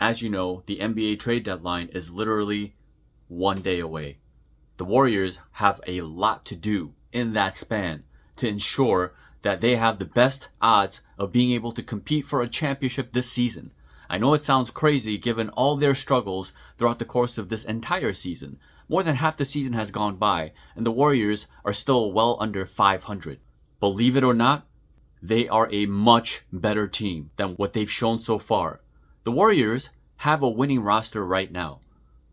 as you know, the NBA trade deadline is literally 1 day away. The Warriors have a lot to do in that span to ensure that they have the best odds of being able to compete for a championship this season. I know it sounds crazy given all their struggles throughout the course of this entire season. More than half the season has gone by, and the Warriors are still well under 500. Believe it or not, they are a much better team than what they've shown so far. The Warriors have a winning roster right now.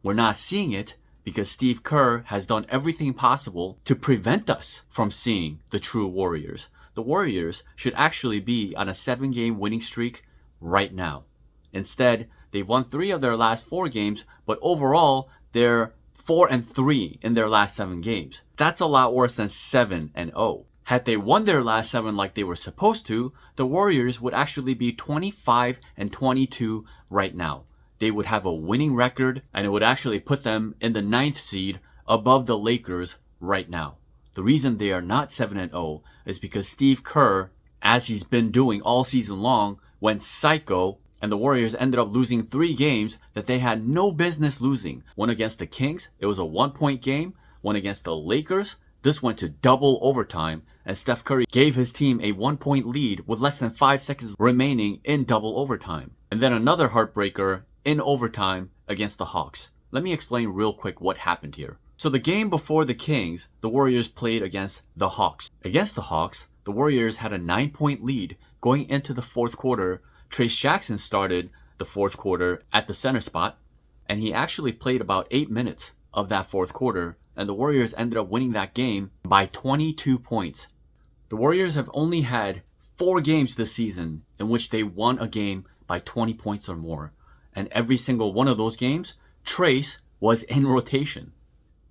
We're not seeing it because Steve Kerr has done everything possible to prevent us from seeing the true Warriors. The Warriors should actually be on a 7-game winning streak right now. Instead, they've won 3 of their last 4 games, but overall, they're 4-3 in their last 7 games. That's a lot worse than 7-0. Had they won their last 7 like they were supposed to, the Warriors would actually be 25-22 right now. They would have a winning record, and it would actually put them in the 9th seed above the Lakers right now. The reason they are not 7-0 is because Steve Kerr, as he's been doing all season long, went psycho, and the Warriors ended up losing 3 games that they had no business losing. One against the Kings, it was a 1-point game. One against the Lakers, this went to double overtime, and Steph Curry gave his team a 1-point lead with less than 5 seconds remaining in double overtime. And then another heartbreaker in overtime against the Hawks. Let me explain real quick what happened here. So the game before the Kings, the Warriors played against the Hawks. Against the Hawks, the Warriors had a 9-point lead going into the 4th quarter. Trayce Jackson started the 4th quarter at the center spot, and he actually played about 8 minutes of that 4th quarter, and the Warriors ended up winning that game by 22 points. The Warriors have only had 4 games this season in which they won a game by 20 points or more, and every single one of those games, Trayce was in rotation.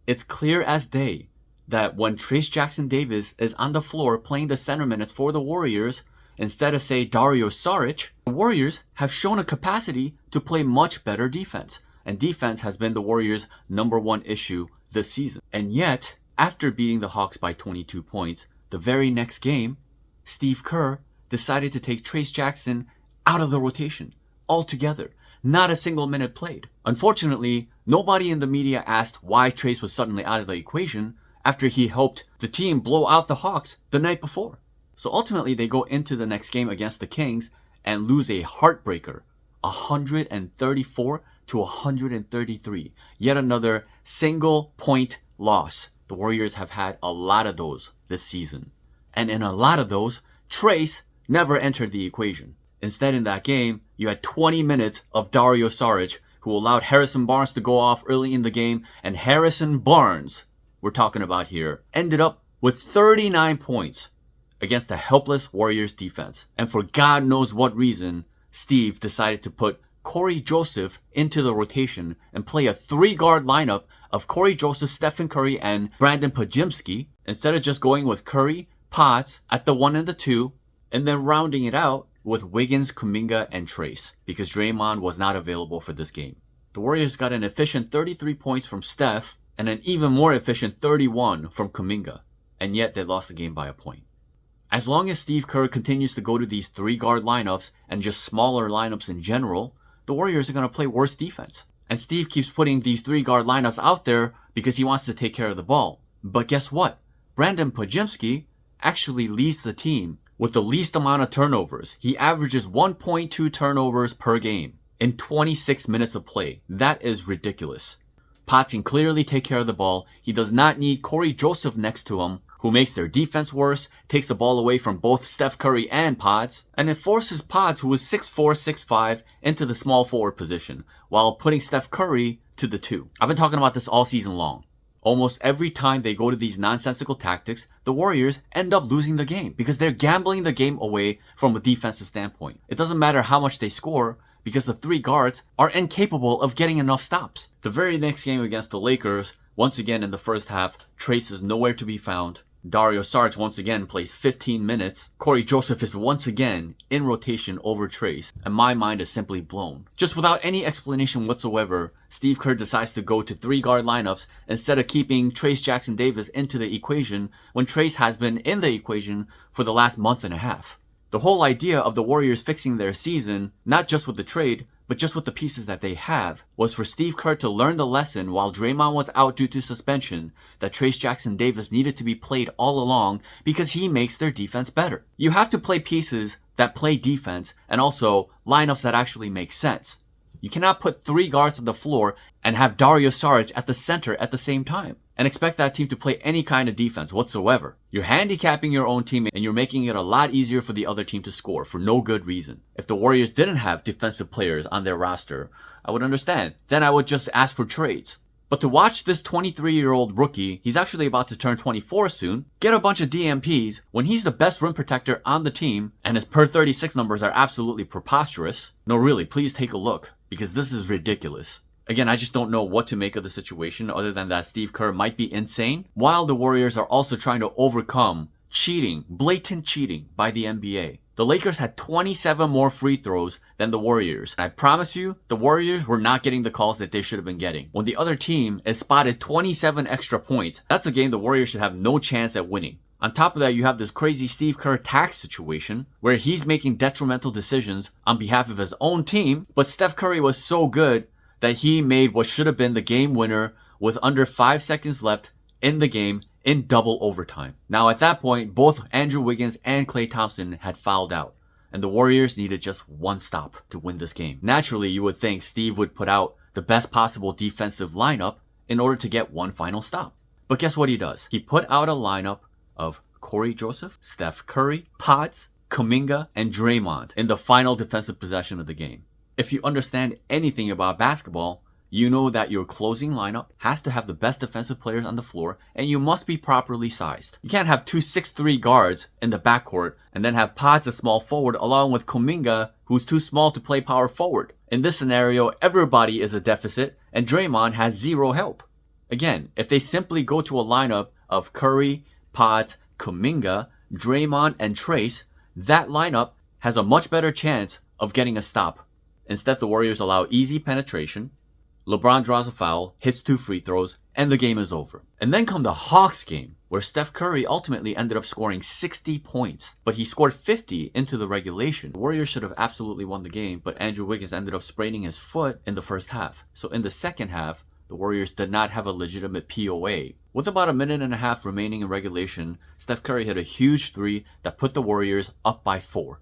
It's clear as day that when Trayce Jackson-Davis is on the floor playing the center minutes for the Warriors, instead of, say, Dario Saric, the Warriors have shown a capacity to play much better defense. And defense has been the Warriors' #1 issue this season. And yet, after beating the Hawks by 22 points, the very next game, Steve Kerr decided to take Trayce Jackson out of the rotation altogether. Not a single minute played. Unfortunately, nobody in the media asked why Trayce was suddenly out of the equation after he helped the team blow out the Hawks the night before. So ultimately, they go into the next game against the Kings and lose a heartbreaker, 134-133. Yet another single point loss. The Warriors have had a lot of those this season. And in a lot of those, Trayce never entered the equation. Instead, in that game, you had 20 minutes of Dario Saric, who allowed Harrison Barnes to go off early in the game, and Harrison Barnes, we're talking about here, ended up with 39 points against a helpless Warriors defense. And for God knows what reason, Steve decided to put Corey Joseph into the rotation and play a 3-guard lineup of Corey Joseph, Stephen Curry, and Brandon Podziemski, instead of just going with Curry, Potts at the 1 and the 2, and then rounding it out with Wiggins, Kuminga, and Trayce, because Draymond was not available for this game. The Warriors got an efficient 33 points from Steph and an even more efficient 31 from Kuminga, and yet they lost the game by a point. As long as Steve Kerr continues to go to these 3-guard lineups and just smaller lineups in general, the Warriors are going to play worse defense. And Steve keeps putting these 3-guard lineups out there because he wants to take care of the ball. But guess what? Brandon Podziemski actually leads the team with the least amount of turnovers. He averages 1.2 turnovers per game in 26 minutes of play. That is ridiculous. Potts can clearly take care of the ball. He does not need Corey Joseph next to him, who makes their defense worse, takes the ball away from both Steph Curry and Potts, and it forces Potts, who is 6'4", 6'5", into the small forward position, while putting Steph Curry to the 2. I've been talking about this all season long. Almost every time they go to these nonsensical tactics, the Warriors end up losing the game because they're gambling the game away from a defensive standpoint. It doesn't matter how much they score because the 3 guards are incapable of getting enough stops. The very next game against the Lakers, once again in the first half, Trayce is nowhere to be found. Dario Saric once again plays 15 minutes. Corey Joseph is once again in rotation over Trayce, and my mind is simply blown. Just without any explanation whatsoever, Steve Kerr decides to go to 3-guard lineups instead of keeping Trayce Jackson-Davis into the equation when Trayce has been in the equation for the last month and a half. The whole idea of the Warriors fixing their season, not just with the trade, but just with the pieces that they have, was for Steve Kerr to learn the lesson while Draymond was out due to suspension that Trayce Jackson-Davis needed to be played all along because he makes their defense better. You have to play pieces that play defense and also lineups that actually make sense. You cannot put 3 guards on the floor and have Dario Saric at the center at the same time and expect that team to play any kind of defense whatsoever. You're handicapping your own team and you're making it a lot easier for the other team to score for no good reason. If the Warriors didn't have defensive players on their roster, I would understand. Then I would just ask for trades. But to watch this 23-year-old rookie, he's actually about to turn 24 soon, get a bunch of DMPs when he's the best rim protector on the team and his per 36 numbers are absolutely preposterous. No, really, please take a look because this is ridiculous. Again, I just don't know what to make of the situation other than that Steve Kerr might be insane, while the Warriors are also trying to overcome cheating, blatant cheating by the NBA. The Lakers had 27 more free throws than the Warriors. I promise you, the Warriors were not getting the calls that they should have been getting. When the other team is spotted 27 extra points, that's a game the Warriors should have no chance at winning. On top of that, you have this crazy Steve Kerr tax situation where he's making detrimental decisions on behalf of his own team, but Steph Curry was so good that he made what should have been the game winner with under 5 seconds left in the game in double overtime. Now at that point, both Andrew Wiggins and Klay Thompson had fouled out, and the Warriors needed just one stop to win this game. Naturally, you would think Steve would put out the best possible defensive lineup in order to get one final stop. But guess what he does? He put out a lineup of Corey Joseph, Steph Curry, Potts, Kuminga, and Draymond in the final defensive possession of the game. If you understand anything about basketball, you know that your closing lineup has to have the best defensive players on the floor and you must be properly sized. You can't have two 6'3" guards in the backcourt and then have Potts a small forward along with Kuminga who's too small to play power forward. In this scenario, everybody is a deficit and Draymond has zero help. Again, if they simply go to a lineup of Curry, Potts, Kuminga, Draymond, and Trayce, that lineup has a much better chance of getting a stop. Instead, the Warriors allow easy penetration, LeBron draws a foul, hits 2 free throws, and the game is over. And then come the Hawks game, where Steph Curry ultimately ended up scoring 60 points, but he scored 50 into the regulation. The Warriors should have absolutely won the game, but Andrew Wiggins ended up spraining his foot in the first half. So in the second half, the Warriors did not have a legitimate POA. With about a minute and a half remaining in regulation, Steph Curry hit a huge 3 that put the Warriors up by 4.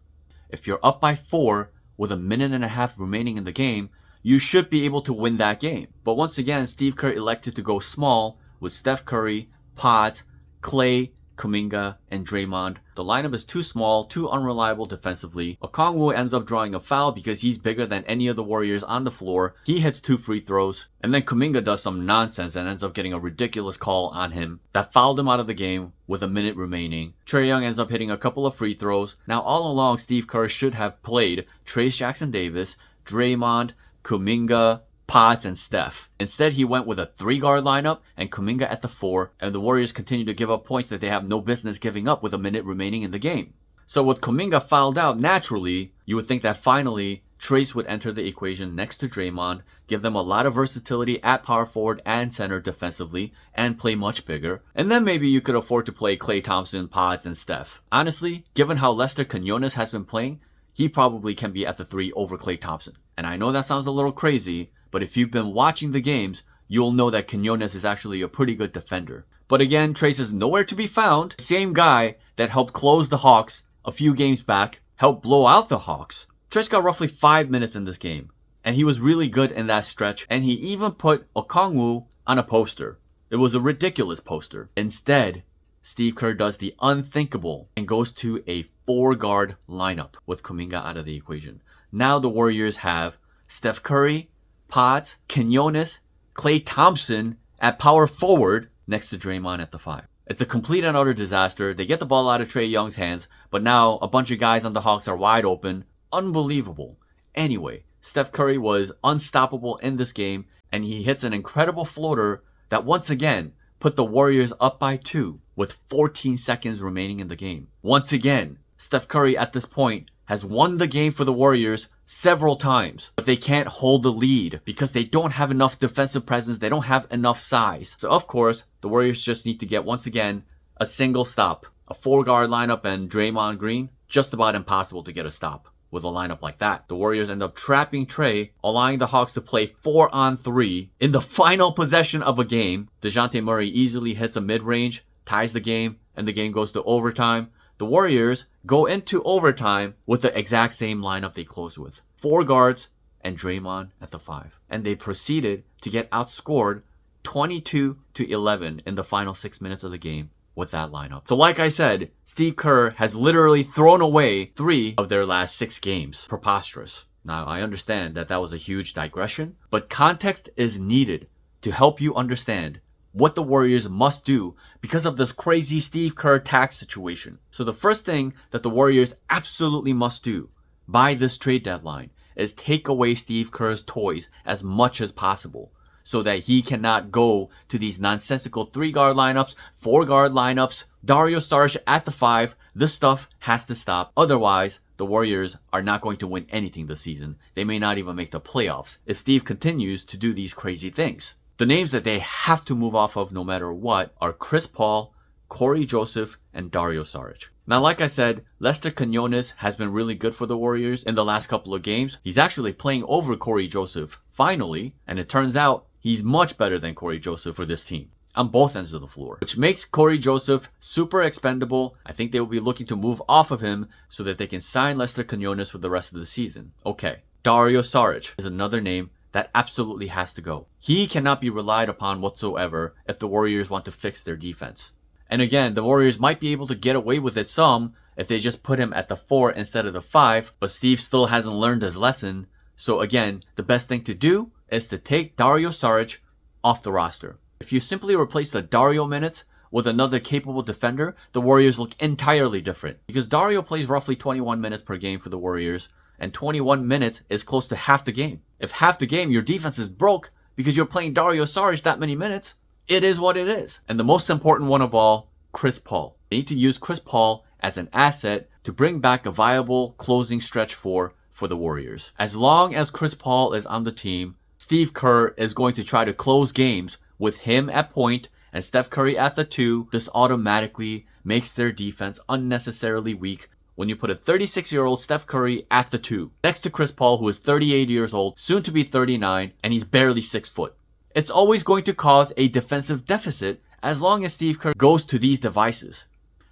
If you're up by 4 with a minute and a half remaining in the game, you should be able to win that game. But once again, Steve Kerr elected to go small with Steph Curry, Potts, Klay, Kuminga, and Draymond. The lineup is too small, too unreliable defensively. Okongwu ends up drawing a foul because he's bigger than any of the Warriors on the floor. He hits 2 free throws. And then Kuminga does some nonsense and ends up getting a ridiculous call on him that fouled him out of the game with a minute remaining. Trae Young ends up hitting a couple of free throws. Now all along, Steve Kerr should have played Trayce Jackson-Davis, Draymond, Kuminga, Potts, and Steph. Instead, he went with a 3-guard lineup and Kuminga at the 4, and the Warriors continue to give up points that they have no business giving up with a minute remaining in the game. So with Kuminga fouled out, naturally, you would think that finally Trayce would enter the equation next to Draymond, give them a lot of versatility at power forward and center defensively, and play much bigger. And then maybe you could afford to play Klay Thompson, Potts, and Steph. Honestly, given how Lester Quinones has been playing, he probably can be at the 3 over Klay Thompson. And I know that sounds a little crazy, but if you've been watching the games, you'll know that Quinones is actually a pretty good defender. But again, Trayce is nowhere to be found. The same guy that helped close the Hawks a few games back, helped blow out the Hawks. Trayce got roughly 5 minutes in this game, and he was really good in that stretch, and he even put Okongwu on a poster. It was a ridiculous poster. Instead, Steve Kerr does the unthinkable and goes to a 4-guard lineup with Kuminga out of the equation. Now the Warriors have Steph Curry, Potts, Quinones, Klay Thompson at power forward next to Draymond at the 5. It's a complete and utter disaster. They get the ball out of Trae Young's hands, but now a bunch of guys on the Hawks are wide open. Unbelievable. Anyway, Steph Curry was unstoppable in this game, and he hits an incredible floater that once again put the Warriors up by 2 with 14 seconds remaining in the game. Once again, Steph Curry at this point has won the game for the Warriors several times, but they can't hold the lead because they don't have enough defensive presence. They don't have enough size. So of course, the Warriors just need to get, once again, a single stop. A 4-guard lineup and Draymond Green, just about impossible to get a stop. with a lineup like that. The Warriors end up trapping Trae, allowing the Hawks to play 4-on-3 in the final possession of a game. DeJounte Murray easily hits a mid-range, ties the game, and the game goes to overtime. The Warriors go into overtime with the exact same lineup they closed with. 4 guards and Draymond at the 5. And they proceeded to get outscored 22-11 in the final 6 minutes of the game with that lineup. So like I said, Steve Kerr has literally thrown away 3 of their last 6 games. Preposterous. Now, I understand that that was a huge digression, but context is needed to help you understand what the Warriors must do because of this crazy Steve Kerr tax situation. So the first thing that the Warriors absolutely must do by this trade deadline is take away Steve Kerr's toys as much as possible so that he cannot go to these nonsensical 3-guard lineups, 4-guard lineups, Dario Saric at the 5. This stuff has to stop. Otherwise, the Warriors are not going to win anything this season. They may not even make the playoffs if Steve continues to do these crazy things. The names that they have to move off of no matter what are Chris Paul, Corey Joseph, and Dario Saric. Now, like I said, Lester Quinones has been really good for the Warriors in the last couple of games. He's actually playing over Corey Joseph, finally, and it turns out he's much better than Corey Joseph for this team on both ends of the floor, which makes Corey Joseph super expendable. I think they will be looking to move off of him so that they can sign Lester Quinones for the rest of the season. Okay, Dario Saric is another name that absolutely has to go. He cannot be relied upon whatsoever if the Warriors want to fix their defense. And again, the Warriors might be able to get away with it some if they just put him at the 4 instead of the 5, but Steve still hasn't learned his lesson. So again, the best thing to do is to take Dario Saric off the roster. If you simply replace the Dario minutes with another capable defender, the Warriors look entirely different. Because Dario plays roughly 21 minutes per game for the Warriors, and 21 minutes is close to half the game. If half the game your defense is broke because you're playing Dario Saric that many minutes, it is what it is. And the most important one of all, Chris Paul. They need to use Chris Paul as an asset to bring back a viable closing stretch for the Warriors. As long as Chris Paul is on the team, Steve Kerr is going to try to close games with him at point and Steph Curry at the 2. This automatically makes their defense unnecessarily weak when you put a 36-year-old Steph Curry at the 2 next to Chris Paul, who is 38 years old, soon to be 39, and he's barely 6 foot. It's always going to cause a defensive deficit as long as Steve Kerr goes to these devices.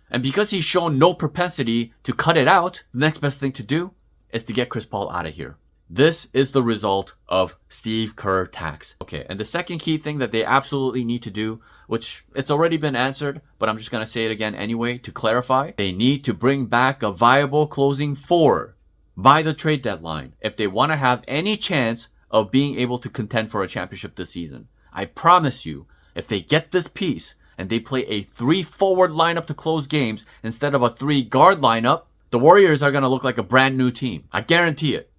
And because he's shown no propensity to cut it out, the next best thing to do is to get Chris Paul out of here. This is the result of Steve Kerr tax. Okay, and the second key thing that they absolutely need to do, which it's already been answered, but I'm just going to say it again anyway to clarify. They need to bring back a viable closing 4 by the trade deadline if they want to have any chance of being able to contend for a championship this season. I promise you, if they get this piece and they play a 3-forward lineup to close games instead of a 3-guard lineup, the Warriors are going to look like a brand new team. I guarantee it.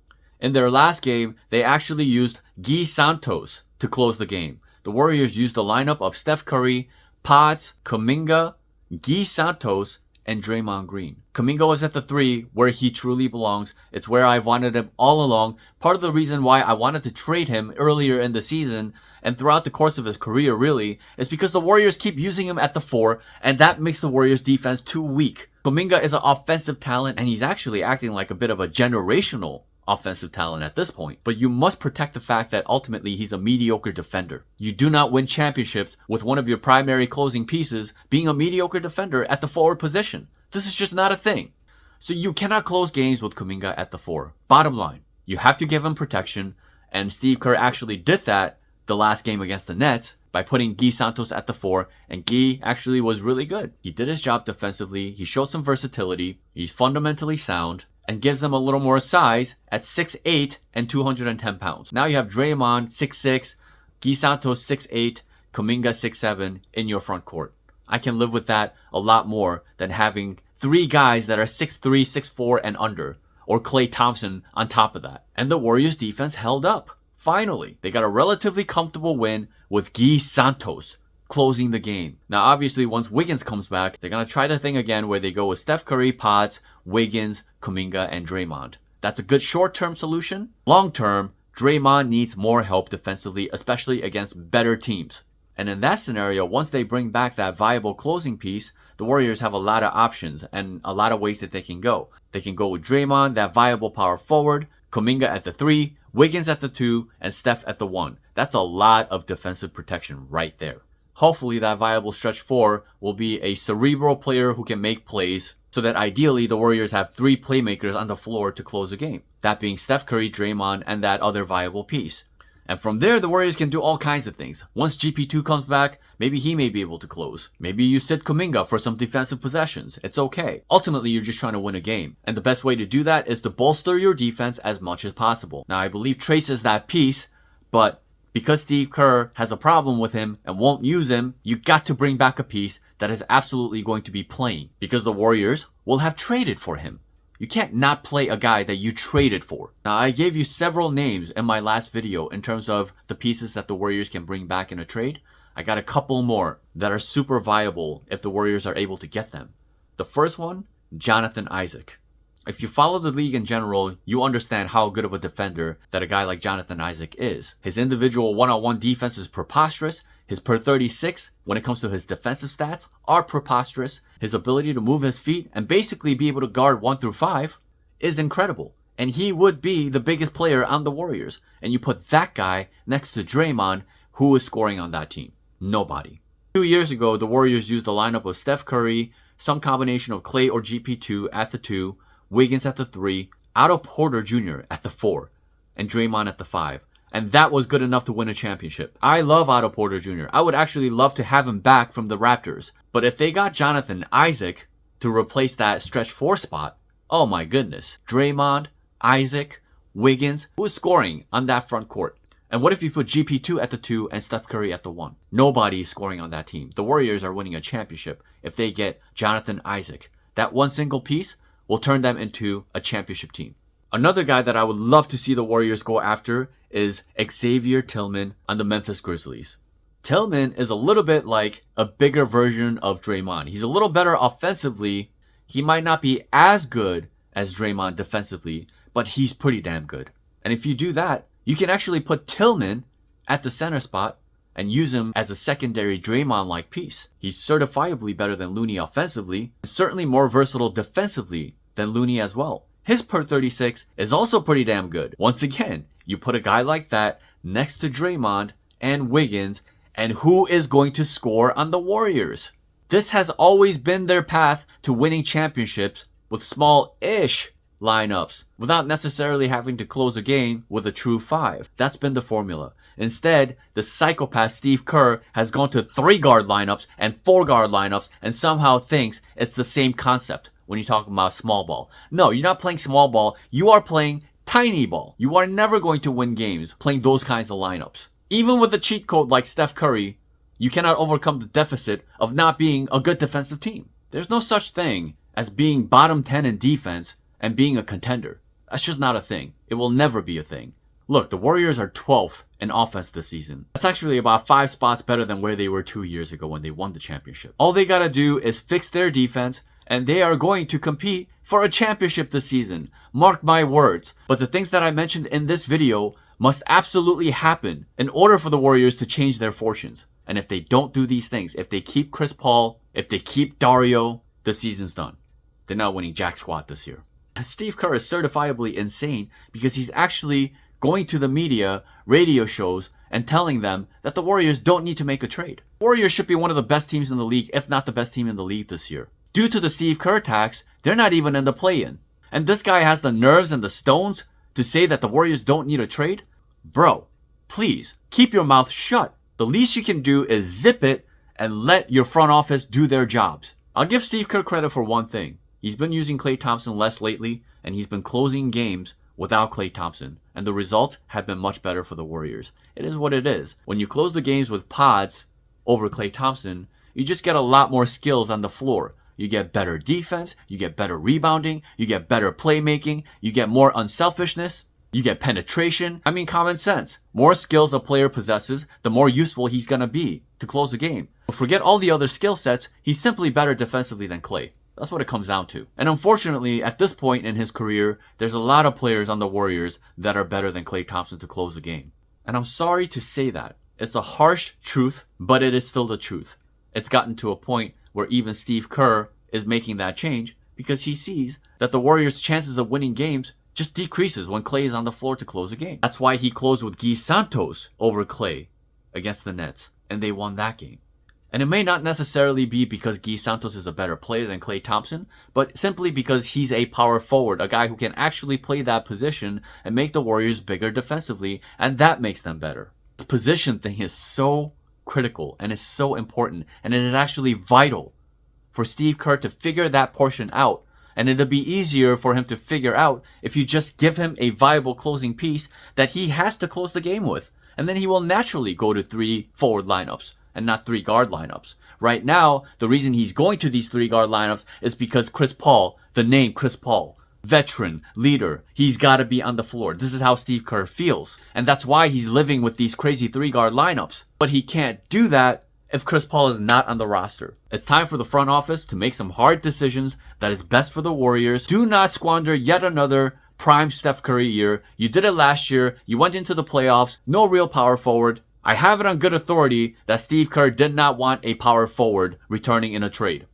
In their last game, they actually used Guy Santos to close the game. The Warriors used the lineup of Steph Curry, Potts, Kuminga, Guy Santos, and Draymond Green. Kuminga was at the 3 where he truly belongs. It's where I've wanted him all along. Part of the reason why I wanted to trade him earlier in the season and throughout the course of his career really is because the Warriors keep using him at the 4 and that makes the Warriors defense too weak. Kuminga is an offensive talent and he's actually acting like a bit of a generational offensive talent at this point, but you must protect the fact that ultimately he's a mediocre defender. You do not win championships with one of your primary closing pieces being a mediocre defender at the forward position. This is just not a thing. So you cannot close games with Kuminga at the 4. Bottom line, you have to give him protection, and Steve Kerr actually did that the last game against the Nets by putting Guy Santos at the 4, and Guy actually was really good. He did his job defensively, he showed some versatility, he's fundamentally sound, and gives them a little more size at 6'8 and 210 pounds. Now you have Draymond 6'6, Guy Santos 6'8, Kuminga 6'7 in your front court. I can live with that a lot more than having 3 guys that are 6'3, 6'4 and under, or Klay Thompson on top of that. And the Warriors defense held up. Finally, they got a relatively comfortable win with Guy Santos closing the game. Now obviously once Wiggins comes back, they're going to try the thing again where they go with Steph Curry, Potts, Wiggins, Kuminga, and Draymond. That's a good short-term solution. Long-term, Draymond needs more help defensively, especially against better teams. And in that scenario, once they bring back that viable closing piece, the Warriors have a lot of options and a lot of ways that they can go. They can go with Draymond, that viable power forward, Kuminga at the 3, Wiggins at the 2, and Steph at the 1. That's a lot of defensive protection right there. Hopefully that viable stretch 4 will be a cerebral player who can make plays, so that ideally the Warriors have 3 playmakers on the floor to close the game. That being Steph Curry, Draymond, and that other viable piece. And from there, the Warriors can do all kinds of things. Once GP2 comes back, maybe he may be able to close. Maybe you sit Kuminga for some defensive possessions. It's okay. Ultimately, you're just trying to win a game. And the best way to do that is to bolster your defense as much as possible. Now, I believe Trace is that piece, but because Steve Kerr has a problem with him and won't use him, you got to bring back a piece that is absolutely going to be playing, because the Warriors will have traded for him. You can't not play a guy that you traded for. Now, I gave you several names in my last video in terms of the pieces that the Warriors can bring back in a trade. I got a couple more that are super viable if the Warriors are able to get them. The first one, Jonathan Isaac. If you follow the league in general, you understand how good of a defender that a guy like Jonathan Isaac is. His individual one-on-one defense is preposterous. His per 36, when it comes to his defensive stats, are preposterous. His ability to move his feet and basically be able to guard 1 through 5 is incredible. And he would be the biggest player on the Warriors. And you put that guy next to Draymond, who is scoring on that team? Nobody. 2 years ago, the Warriors used a lineup of Steph Curry, some combination of Klay or GP2 at the 2, Wiggins at the 3, Otto Porter Jr. at the 4, and Draymond at the 5. And that was good enough to win a championship. I love Otto Porter Jr. I would actually love to have him back from the Raptors. But if they got Jonathan Isaac to replace that stretch 4 spot, oh my goodness. Draymond, Isaac, Wiggins, who is scoring on that front court? And what if you put GP2 at the 2 and Steph Curry at the 1? Nobody is scoring on that team. The Warriors are winning a championship if they get Jonathan Isaac. That one single piece will turn them into a championship team. Another guy that I would love to see the Warriors go after is Xavier Tillman on the Memphis Grizzlies. Tillman is a little bit like a bigger version of Draymond. He's a little better offensively. He might not be as good as Draymond defensively, but he's pretty damn good. And if you do that, you can actually put Tillman at the center spot and use him as a secondary Draymond-like piece. He's certifiably better than Looney offensively, and certainly more versatile defensively than Looney as well. His per 36 is also pretty damn good. Once again, you put a guy like that next to Draymond and Wiggins, and who is going to score on the Warriors? This has always been their path to winning championships with small-ish lineups without necessarily having to close a game with a true 5. That's been the formula. Instead, the psychopath Steve Kerr has gone to 3-guard lineups and 4-guard lineups and somehow thinks it's the same concept when you talk about small ball. No, you're not playing small ball. You are playing tiny ball. You are never going to win games playing those kinds of lineups. Even with a cheat code like Steph Curry, you cannot overcome the deficit of not being a good defensive team. There's no such thing as being bottom 10 in defense and being a contender. That's just not a thing. It will never be a thing. Look, the Warriors are 12th in offense this season. That's actually about 5 spots better than where they were 2 years ago when they won the championship. All they gotta do is fix their defense, and they are going to compete for a championship this season. Mark my words. But the things that I mentioned in this video must absolutely happen in order for the Warriors to change their fortunes. And if they don't do these things, if they keep Chris Paul, if they keep Dario, the season's done. They're not winning jack squat this year. And Steve Kerr is certifiably insane because he's actually going to the media, radio shows, and telling them that the Warriors don't need to make a trade. Warriors should be one of the best teams in the league, if not the best team in the league this year. Due to the Steve Kerr tax, they're not even in the play-in. And this guy has the nerves and the stones to say that the Warriors don't need a trade? Bro, please, keep your mouth shut. The least you can do is zip it and let your front office do their jobs. I'll give Steve Kerr credit for one thing. He's been using Klay Thompson less lately, and he's been closing games without Klay Thompson. And the results have been much better for the Warriors. It is what it is. When you close the games with pods over Klay Thompson, you just get a lot more skills on the floor. You get better defense, you get better rebounding, you get better playmaking, you get more unselfishness, you get penetration. I mean, common sense. More skills a player possesses, the more useful he's going to be to close the game. Forget all the other skill sets, he's simply better defensively than Klay. That's what it comes down to. And unfortunately, at this point in his career, there's a lot of players on the Warriors that are better than Klay Thompson to close the game. And I'm sorry to say that, It's a harsh truth, but it is still the truth. It's gotten to a point where even Steve Kerr is making that change because he sees that the Warriors' chances of winning games just decreases when Klay is on the floor to close a game. That's why he closed with Guy Santos over Klay against the Nets, and they won that game. And it may not necessarily be because Guy Santos is a better player than Klay Thompson, but simply because he's a power forward, a guy who can actually play that position and make the Warriors bigger defensively, and that makes them better. The position thing is so critical and is so important, and it is actually vital for Steve Kerr to figure that portion out. And it'll be easier for him to figure out if you just give him a viable closing piece that he has to close the game with. And then he will naturally go to 3 forward lineups and not 3 guard lineups. Right now, the reason he's going to these 3 guard lineups is because Chris Paul, the name Chris Paul, veteran, leader, he's got to be on the floor. This is how Steve Kerr feels. And that's why he's living with these crazy 3 guard lineups. But he can't do that if Chris Paul is not on the roster. It's time for the front office to make some hard decisions that is best for the Warriors. Do not squander yet another prime Steph Curry year. You did it last year. You went into the playoffs. No real power forward. I have it on good authority that Steve Kerr did not want a power forward returning in a trade.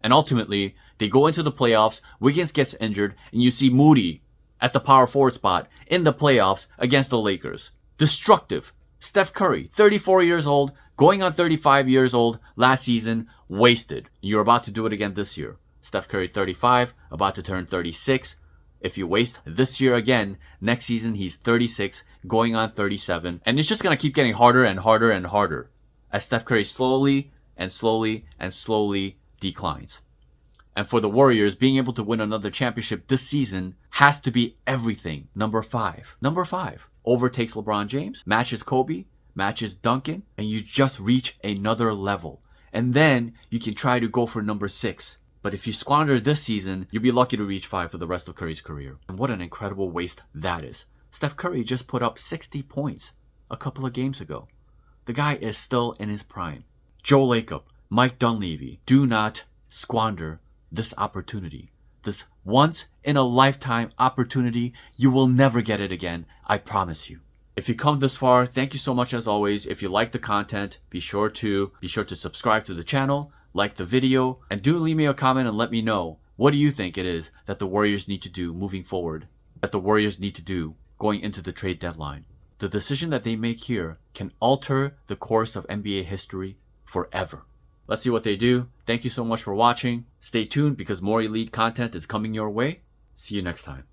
And ultimately, they go into the playoffs, Wiggins gets injured, and you see Moody at the power forward spot in the playoffs against the Lakers. Destructive. Steph Curry, 34 years old, going on 35 years old last season, wasted. You're about to do it again this year. Steph Curry, 35, about to turn 36. If you waste this year again, next season he's 36, going on 37. And it's just going to keep getting harder and harder and harder as Steph Curry slowly and slowly and slowly declines. And for the Warriors, being able to win another championship this season has to be everything. Number 5. Number 5 overtakes LeBron James, matches Kobe, matches Duncan, and you just reach another level. And then you can try to go for number 6. But if you squander this season, you'll be lucky to reach 5 for the rest of Curry's career. And what an incredible waste that is. Steph Curry just put up 60 points a couple of games ago. The guy is still in his prime. Joe Lacob, Mike Dunleavy, do not squander this opportunity. This once-in-a-lifetime opportunity. You will never get it again. I promise you. If you come this far, thank you so much as always. If you like the content, be sure to subscribe to the channel, like the video, and do leave me a comment and let me know, what do you think it is that the Warriors need to do moving forward, that the Warriors need to do going into the trade deadline. The decision that they make here can alter the course of NBA history forever. Let's see what they do. Thank you so much for watching. Stay tuned because more elite content is coming your way. See you next time.